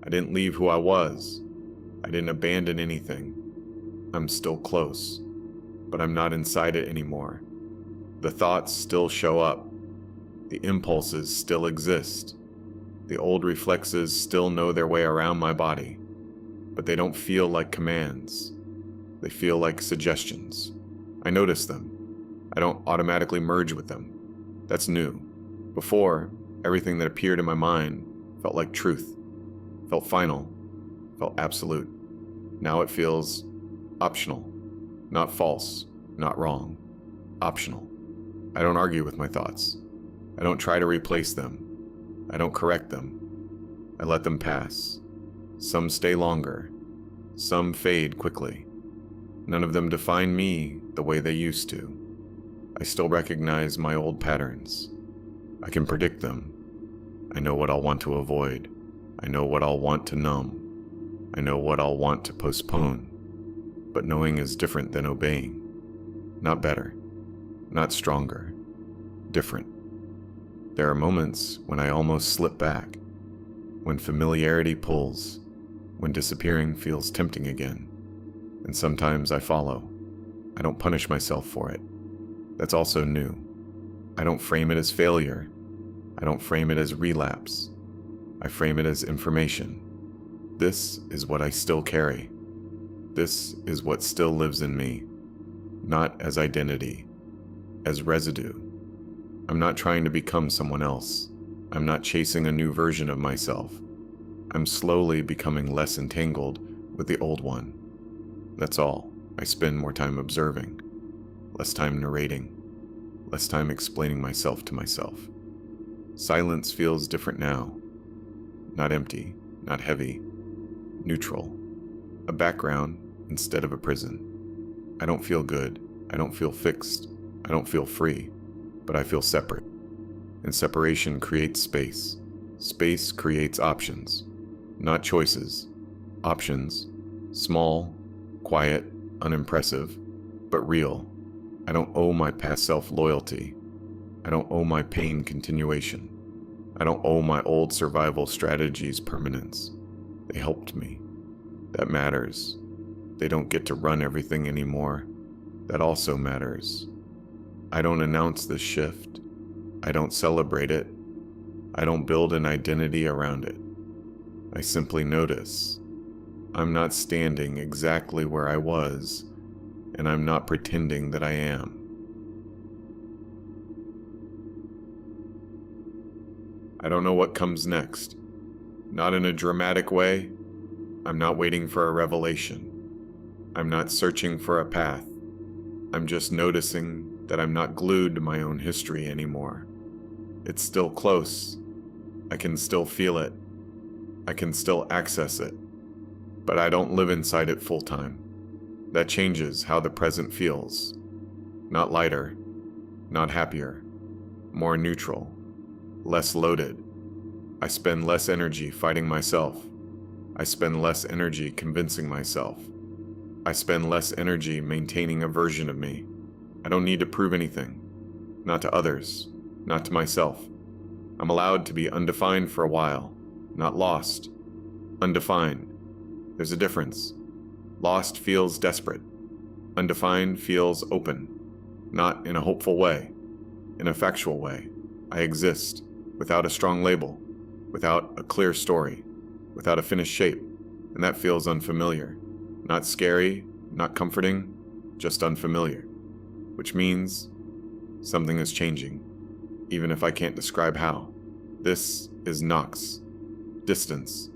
I didn't leave who I was. I didn't abandon anything. I'm still close, but I'm not inside it anymore. The thoughts still show up. The impulses still exist. The old reflexes still know their way around my body, but they don't feel like commands. They feel like suggestions. I notice them. I don't automatically merge with them. That's new. Before, everything that appeared in my mind felt like truth, felt final, felt absolute. Now it feels optional, not false, not wrong, optional. I don't argue with my thoughts. I don't try to replace them. I don't correct them. I let them pass. Some stay longer. Some fade quickly. None of them define me the way they used to. I still recognize my old patterns. I can predict them. I know what I'll want to avoid. I know what I'll want to numb. I know what I'll want to postpone. But knowing is different than obeying. Not better. Not stronger. Different. There are moments when I almost slip back, when familiarity pulls, when disappearing feels tempting again. And sometimes I follow. I don't punish myself for it. That's also new. I don't frame it as failure. I don't frame it as relapse. I frame it as information. This is what I still carry. This is what still lives in me, not as identity, as residue. I'm not trying to become someone else. I'm not chasing a new version of myself. I'm slowly becoming less entangled with the old one. That's all. I spend more time observing, less time narrating, less time explaining myself to myself. Silence feels different now. Not empty, not heavy, neutral. A background instead of a prison. I don't feel good. I don't feel fixed. I don't feel free, but I feel separate. And separation creates space. Space creates options, not choices. Options, small, quiet, unimpressive, but real. I don't owe my past self loyalty. I don't owe my pain continuation. I don't owe my old survival strategies permanence. They helped me. That matters. They don't get to run everything anymore. That also matters. I don't announce this shift. I don't celebrate it. I don't build an identity around it. I simply notice. I'm not standing exactly where I was, and I'm not pretending that I am. I don't know what comes next. Not in a dramatic way. I'm not waiting for a revelation. I'm not searching for a path. I'm just noticing that I'm not glued to my own history anymore. It's still close. I can still feel it. I can still access it. But I don't live inside it full time. That changes how the present feels. Not lighter, not happier, more neutral, less loaded. I spend less energy fighting myself. I spend less energy convincing myself. I spend less energy maintaining a version of me. I don't need to prove anything. Not to others, not to myself. I'm allowed to be undefined for a while, not lost. Undefined. There's a difference. Lost feels desperate. Undefined feels open. Not in a hopeful way. In a factual way. I exist, without a strong label, without a clear story, without a finished shape, and that feels unfamiliar. Not scary, not comforting, just unfamiliar. Which means something is changing, even if I can't describe how. This is NOX. Distance.